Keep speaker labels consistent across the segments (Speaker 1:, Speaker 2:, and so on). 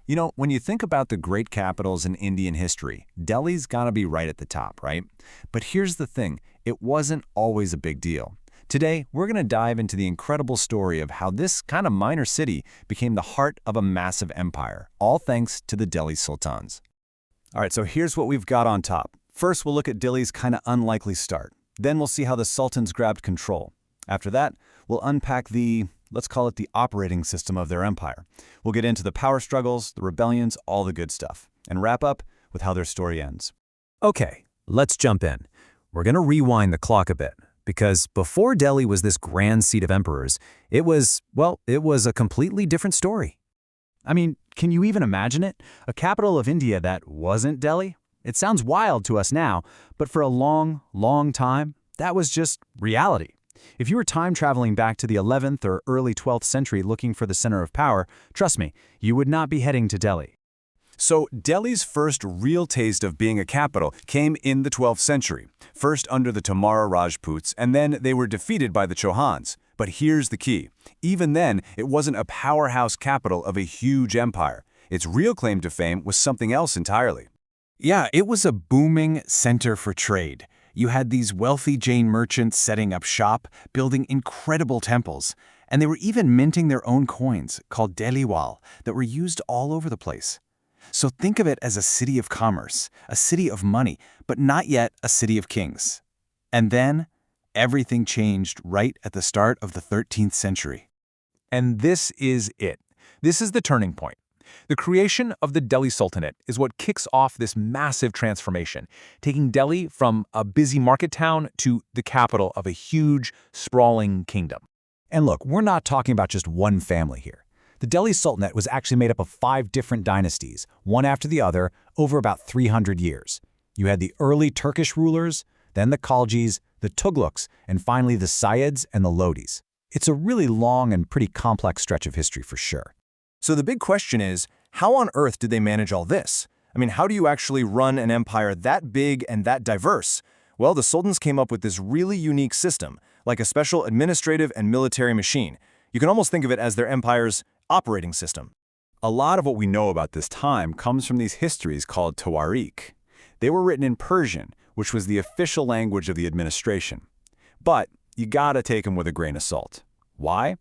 Speaker 1: You know, when you think about the great capitals in Indian history, Delhi's gotta be right at the top, right? But here's the thing, it wasn't always a big deal. Today, we're gonna dive into the incredible story of how this kind of minor city became the heart of a massive empire, all thanks to the Delhi Sultans. All right, so here's what we've got on top. First, we'll look at Delhi's kind of unlikely start. Then we'll see how the Sultans grabbed control. After that, we'll unpack let's call it the operating system of their empire. We'll get into the power struggles, the rebellions, all the good stuff, and wrap up with how their story ends. Okay, let's jump in. We're going to rewind the clock a bit, because before Delhi was this grand seat of emperors, it was a completely different story. I mean, can you even imagine it? A capital of India that wasn't Delhi? It sounds wild to us now, but for a long, long time, that was just reality. If you were time traveling back to the 11th or early 12th century looking for the center of power, trust me, you would not be heading to Delhi.
Speaker 2: So Delhi's first real taste of being a capital came in the 12th century, first under the Tomara Rajputs, and then they were defeated by the Chauhans. But here's the key. Even then, it wasn't a powerhouse capital of a huge empire. Its real claim to fame was something else entirely. Yeah, it was a booming center for trade. You had these wealthy Jain merchants setting up shop, building incredible temples, and they were even minting their own coins, called Deliwal, that were used all over the place. So think of it as a city of commerce, a city of money, but not yet a city of kings. And then, everything changed right at the start of the 13th century.
Speaker 3: And this is it. This is the turning point. The creation of the Delhi Sultanate is what kicks off this massive transformation, taking Delhi from a busy market town to the capital of a huge, sprawling kingdom.
Speaker 1: And look, we're not talking about just one family here. The Delhi Sultanate was actually made up of 5 different dynasties, one after the other, over about 300 years. You had the early Turkish rulers, then the Khaljis, the Tughlaqs, and finally the Sayyids and the Lodis. It's a really long and pretty complex stretch of history for sure.
Speaker 2: So the big question is, how on earth did they manage all this? I mean, how do you actually run an empire that big and that diverse? Well, the sultans came up with this really unique system, like a special administrative and military machine. You can almost think of it as their empire's operating system.
Speaker 1: A lot of what we know about this time comes from these histories called Tawarikh. They were written in Persian, which was the official language of the administration. But you gotta take them with a grain of salt. Why?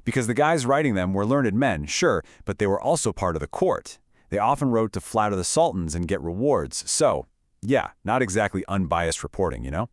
Speaker 1: Because the guys writing them were learned men, sure, but they were also part of the court. They often wrote to flatter the sultans and get rewards, so, yeah, not exactly unbiased reporting, you know?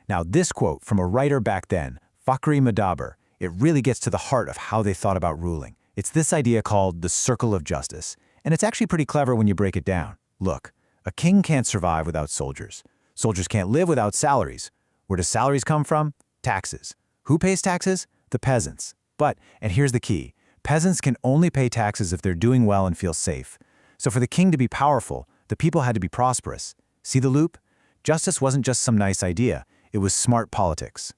Speaker 4: Now this quote from a writer back then, Fakhri Madaber, it really gets to the heart of how they thought about ruling. It's this idea called the circle of justice, and it's actually pretty clever when you break it down. Look, a king can't survive without soldiers. Soldiers can't live without salaries. Where do salaries come from? Taxes. Who pays taxes? The peasants. But, and here's the key, peasants can only pay taxes if they're doing well and feel safe. So for the king to be powerful, the people had to be prosperous. See the loop? Justice wasn't just some nice idea, it was smart politics.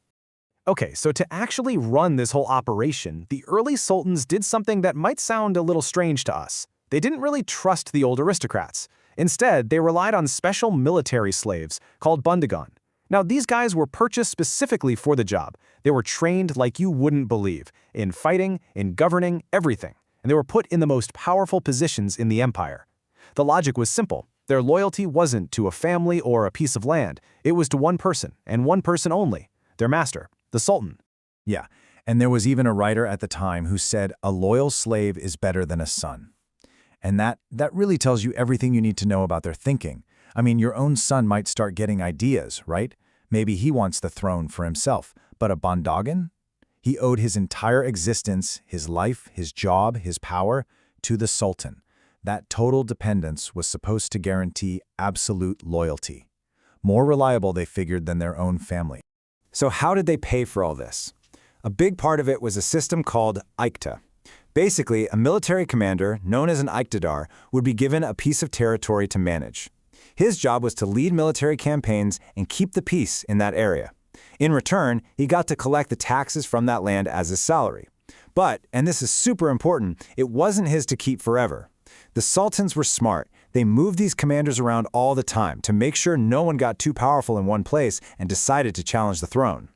Speaker 3: Okay, so to actually run this whole operation, the early sultans did something that might sound a little strange to us. They didn't really trust the old aristocrats. Instead, they relied on special military slaves called bundagan. Now, these guys were purchased specifically for the job. They were trained like you wouldn't believe, in fighting, in governing, everything. And they were put in the most powerful positions in the empire. The logic was simple. Their loyalty wasn't to a family or a piece of land. It was to one person, and one person only, their master, the sultan.
Speaker 4: Yeah, and there was even a writer at the time who said a loyal slave is better than a son. And that really tells you everything you need to know about their thinking. I mean, your own son might start getting ideas, right? Maybe he wants the throne for himself, but a Bondagan? He owed his entire existence, his life, his job, his power, to the Sultan. That total dependence was supposed to guarantee absolute loyalty. More reliable, they figured, than their own family.
Speaker 1: So how did they pay for all this? A big part of it was a system called Iqta. Basically, a military commander, known as an Iqtidar, would be given a piece of territory to manage. His job was to lead military campaigns and keep the peace in that area. In return, he got to collect the taxes from that land as his salary. But, and this is super important, it wasn't his to keep forever. The sultans were smart. They moved these commanders around all the time to make sure no one got too powerful in one place and decided to challenge the throne.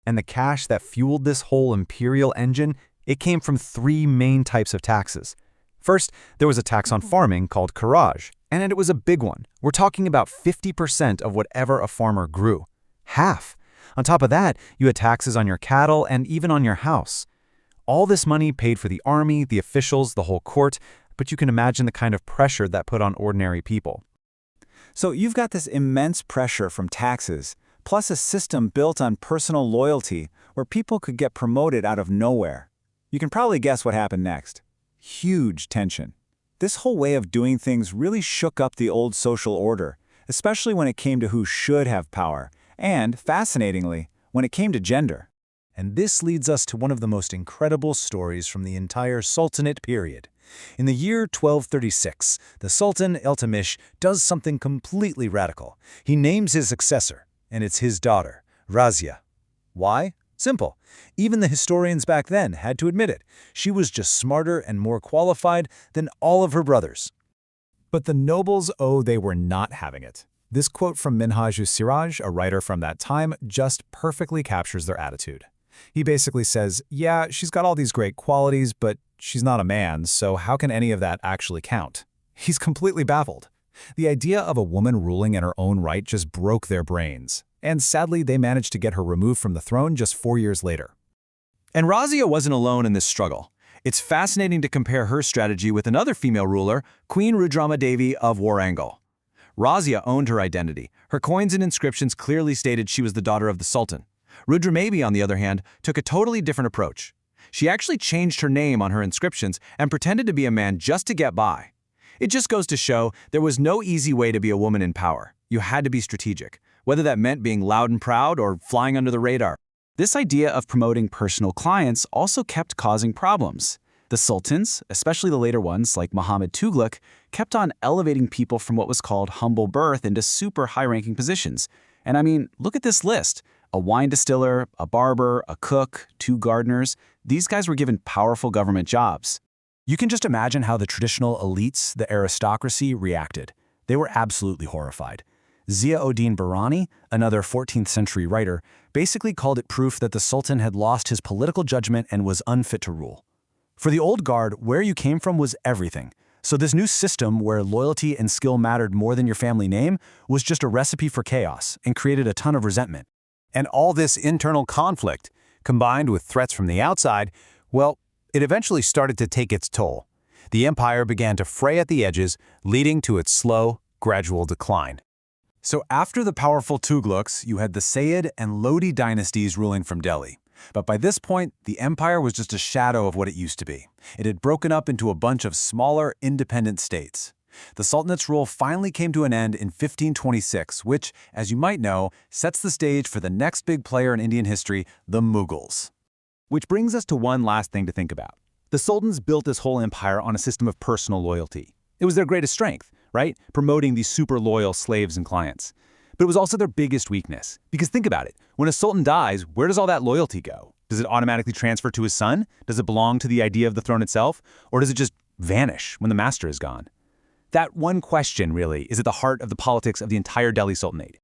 Speaker 5: And the cash that fueled this whole imperial engine, it came from 3 main types of taxes:
Speaker 2: First, there was a tax on farming called kharaj, and it was a big one. We're talking about 50% of whatever a farmer grew. Half. On top of that, you had taxes on your cattle and even on your house. All this money paid for the army, the officials, the whole court, but you can imagine the kind of pressure that put on ordinary people.
Speaker 4: So you've got this immense pressure from taxes, plus a system built on personal loyalty where people could get promoted out of nowhere. You can probably guess what happened next. Huge tension. This whole way of doing things really shook up the old social order, especially when it came to who should have power, and, fascinatingly, when it came to gender.
Speaker 1: And this leads us to one of the most incredible stories from the entire Sultanate period. In the year 1236, the Sultan Iltutmish does something completely radical. He names his successor, and it's his daughter, Razia. Why? Simple. Even the historians back then had to admit it. She was just smarter and more qualified than all of her brothers.
Speaker 3: But the nobles, they were not having it. This quote from Minhaj-us-Siraj, a writer from that time, just perfectly captures their attitude. He basically says, yeah, she's got all these great qualities, but she's not a man, so how can any of that actually count? He's completely baffled. The idea of a woman ruling in her own right just broke their brains. And sadly, they managed to get her removed from the throne just 4 years later.
Speaker 2: And Razia wasn't alone in this struggle. It's fascinating to compare her strategy with another female ruler, Queen Rudramadevi of Warangal. Razia owned her identity. Her coins and inscriptions clearly stated she was the daughter of the Sultan. Rudramadevi, on the other hand, took a totally different approach. She actually changed her name on her inscriptions and pretended to be a man just to get by. It just goes to show there was no easy way to be a woman in power. You had to be strategic, whether that meant being loud and proud or flying under the radar. This idea of promoting personal clients also kept causing problems. The sultans, especially the later ones like Muhammad Tughlaq, kept on elevating people from what was called humble birth into super high-ranking positions. And I mean, look at this list. A wine distiller, a barber, a cook, 2 gardeners. These guys were given powerful government jobs.
Speaker 1: You can just imagine how the traditional elites, the aristocracy, reacted. They were absolutely horrified. Zia-ud-Din Bahrani, another 14th century writer, basically called it proof that the Sultan had lost his political judgment and was unfit to rule. For the old guard, where you came from was everything. So this new system where loyalty and skill mattered more than your family name was just a recipe for chaos and created a ton of resentment. And all this internal conflict, combined with threats from the outside, well, it eventually started to take its toll. The empire began to fray at the edges, leading to its slow, gradual decline. So after the powerful Tughlaqs, you had the Sayyid and Lodi dynasties ruling from Delhi. But by this point, the empire was just a shadow of what it used to be. It had broken up into a bunch of smaller, independent states. The Sultanate's rule finally came to an end in 1526, which, as you might know, sets the stage for the next big player in Indian history, the Mughals. Which brings us to one last thing to think about. The Sultans built this whole empire on a system of personal loyalty. It was their greatest strength, right? Promoting these super loyal slaves and clients. But it was also their biggest weakness. Because think about it, when a sultan dies, where does all that loyalty go? Does it automatically transfer to his son? Does it belong to the idea of the throne itself? Or does it just vanish when the master is gone? That one question, really, is at the heart of the politics of the entire Delhi Sultanate.